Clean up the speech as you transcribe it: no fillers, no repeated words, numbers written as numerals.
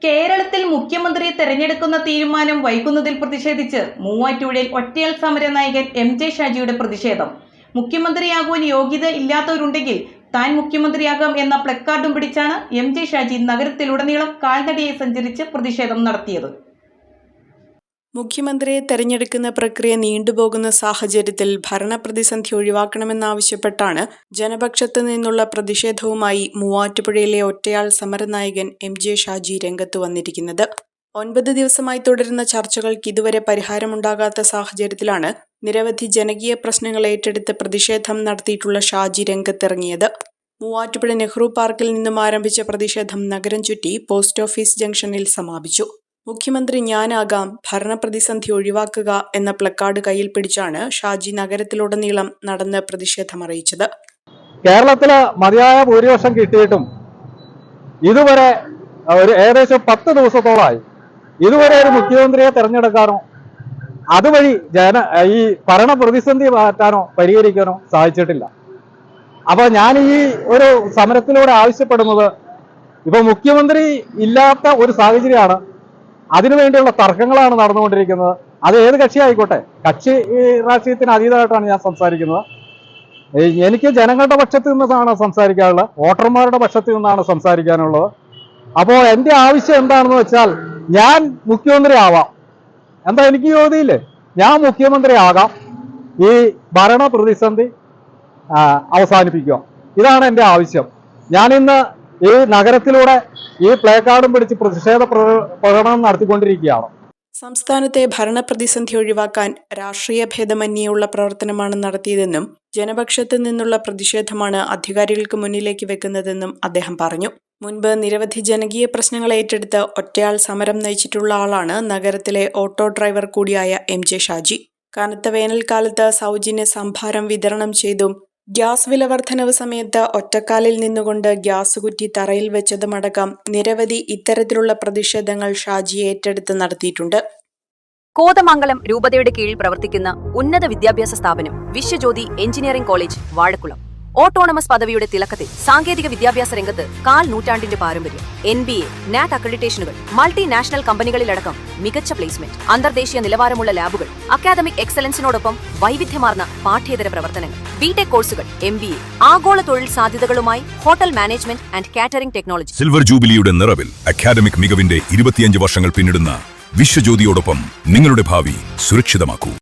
കേരളത്തിൽ മുഖ്യമന്ത്രിയെ തെരഞ്ഞെടുക്കുന്ന തീരുമാനം വൈകുന്നതിൽ പ്രതിഷേധിച്ച് മൂവാറ്റുപുഴയിൽ ഒറ്റയാൾ സമരനായകൻ എം.ജെ. ഷാജിയുടെ പ്രതിഷേധം. മുഖ്യമന്ത്രിയാകുവാൻ യോഗ്യത ഇല്ലാത്തവരുണ്ടെങ്കിൽ താൻ മുഖ്യമന്ത്രിയാകാം എന്ന പ്ലക്കാർഡും പിടിച്ചാണ് എം.ജെ. ഷാജി നഗരത്തിലുടനീളം കാൽനടയായി സഞ്ചരിച്ച് പ്രതിഷേധം നടത്തിയത്. മുഖ്യമന്ത്രിയെ തെരഞ്ഞെടുക്കുന്ന പ്രക്രിയ നീണ്ടുപോകുന്ന സാഹചര്യത്തിൽ ഭരണപ്രതിസന്ധി ഒഴിവാക്കണമെന്നാവശ്യപ്പെട്ടാണ് ജനപക്ഷത്തു നിന്നുള്ള പ്രതിഷേധവുമായി മൂവാറ്റുപുഴയിലെ ഒറ്റയാൾ സമരനായകൻ എം.ജെ. ഷാജി രംഗത്തു വന്നിരിക്കുന്നത്. 9 ദിവസമായി തുടരുന്ന ചർച്ചകൾക്ക് ഇതുവരെ പരിഹാരമുണ്ടാകാത്ത സാഹചര്യത്തിലാണ് നിരവധി ജനകീയ പ്രശ്നങ്ങൾ ഏറ്റെടുത്ത് പ്രതിഷേധം നടത്തിയിട്ടുള്ള ഷാജി രംഗത്തിറങ്ങിയത്. മൂവാറ്റുപുഴ നെഹ്റു പാർക്കിൽ നിന്നും ആരംഭിച്ച പ്രതിഷേധം നഗരം ചുറ്റി പോസ്റ്റ് ഓഫീസ് ജംഗ്ഷനിൽ സമാപിച്ചു. മുഖ്യമന്ത്രി ഞാനാകാം, ഭരണപ്രതിസന്ധി ഒഴിവാക്കുക എന്ന പ്ലക്കാർഡ് കയ്യിൽ പിടിച്ചാണ് ഷാജി നഗരത്തിലുടനീളം നടന്ന് പ്രതിഷേധമറിയിച്ചത്. കേരളത്തില് മതിയായ ഭൂരിപക്ഷം കിട്ടിയിട്ടും ഇതുവരെ ഏകദേശം 10 ദിവസത്തോളമായി ഇതുവരെ ഒരു മുഖ്യമന്ത്രിയെ തെരഞ്ഞെടുക്കാനോ അതുവഴി ഈ ഭരണപ്രതിസന്ധി മാറ്റാനോ പരിഹരിക്കാനോ സാധിച്ചിട്ടില്ല. അപ്പൊ ഞാൻ ഈ ഒരു സമരത്തിലൂടെ ആവശ്യപ്പെടുന്നത്, ഇപ്പൊ മുഖ്യമന്ത്രി ഇല്ലാത്ത ഒരു സാഹചര്യമാണ്, അതിനുവേണ്ടിയുള്ള തർക്കങ്ങളാണ് നടന്നുകൊണ്ടിരിക്കുന്നത്. അത് ഏത് കക്ഷിയായിക്കോട്ടെ, കക്ഷി രാഷ്ട്രീയത്തിന് അതീതമായിട്ടാണ് ഞാൻ സംസാരിക്കുന്നത്. എനിക്ക് ജനങ്ങളുടെ പക്ഷത്ത് നിന്നാണ് സംസാരിക്കാനുള്ളത്, വോട്ടർമാരുടെ പക്ഷത്ത് നിന്നാണ് സംസാരിക്കാനുള്ളത്. അപ്പോൾ എൻ്റെ ആവശ്യം എന്താണെന്ന് വെച്ചാൽ, ഞാൻ മുഖ്യമന്ത്രി ആവാം, എന്താ എനിക്ക് യോഗ്യതയില്ലേ, ഞാൻ മുഖ്യമന്ത്രി ആകാം, ഈ ഭരണ പ്രതിസന്ധി അവസാനിപ്പിക്കുക, ഇതാണ് എൻ്റെ ആവശ്യം. ഞാനിന്ന് ഈ നഗരത്തിലൂടെ ഈ പ്ലേ കാർഡും പിടിച്ച് പ്രതിഷേധ പ്രകടനം നടത്തിക്കൊണ്ടിരിക്കുകയാണ്. സംസ്ഥാനത്തെ ഭരണപ്രതിസന്ധി ഒഴിവാക്കാൻ രാഷ്ട്രീയ ഭേദമന്യേയുള്ള പ്രവർത്തനമാണ് നടത്തിയതെന്നും ജനപക്ഷത്തു നിന്നുള്ള പ്രതിഷേധമാണ് അധികാരികൾക്ക് മുന്നിലേക്ക് വെക്കുന്നതെന്നും അദ്ദേഹം പറഞ്ഞു. മുൻപ് നിരവധി ജനകീയ പ്രശ്നങ്ങൾ ഏറ്റെടുത്ത് ഒറ്റയാൾ സമരം നയിച്ചിട്ടുള്ള ആളാണ് നഗരത്തിലെ ഓട്ടോ ഡ്രൈവർ കൂടിയായ എം.ജെ. ഷാജി. കനത്ത വേനൽക്കാലത്ത് സൗജന്യ സംഭാരം വിതരണം ചെയ്തും ഗ്യാസ് വില വർധനവ് സമയത്ത് ഒറ്റക്കാലിൽ നിന്നുകൊണ്ട് ഗ്യാസ് കുറ്റി തറയിൽ വെച്ചതുമടക്കം നിരവധി ഇത്തരത്തിലുള്ള പ്രതിഷേധങ്ങൾ ഷാജി ഏറ്റെടുത്ത് നടത്തിയിട്ടുണ്ട്. കോതമംഗലം രൂപതയുടെ കീഴിൽ പ്രവർത്തിക്കുന്ന ഉന്നത വിദ്യാഭ്യാസ സ്ഥാപനം Vishwajyothi engineering college Vazhakulam autonomous പദവിയുടെ തിളക്കത്തിൽ സാങ്കേതിക വിദ്യാഭ്യാസ രംഗത്ത് 1/4 നൂറ്റാണ്ടിന്റെ പാരമ്പര്യം, NBA, NAT അക്രഡിറ്റേഷനുകൾ, മൾട്ടിനാഷണൽ കമ്പനികളിലടക്കം മികച്ച പ്ലേസ്മെന്റ്, അന്തർദേശീയ നിലവാരമുള്ള ലാബുകൾ, അക്കാദമിക് എക്സലൻസിനോടൊപ്പം വൈവിധ്യമാർന്ന പാഠ്യേതര പ്രവർത്തനങ്ങൾ, ബിടെക് കോഴ്സുകൾ, MBA, ആഗോള തൊഴിൽ സാധ്യതകളുമായി hotel management and catering technology. Silver ജൂബിലിയുടെ നിറവിൽ അക്കാദമിക് മികവിന്റെ 25 വർഷങ്ങൾ പിന്നിടുന്ന വിശ്വജ്യോതിയോടൊപ്പം നിങ്ങളുടെ ഭാവി സുരക്ഷിതമാക്കൂ.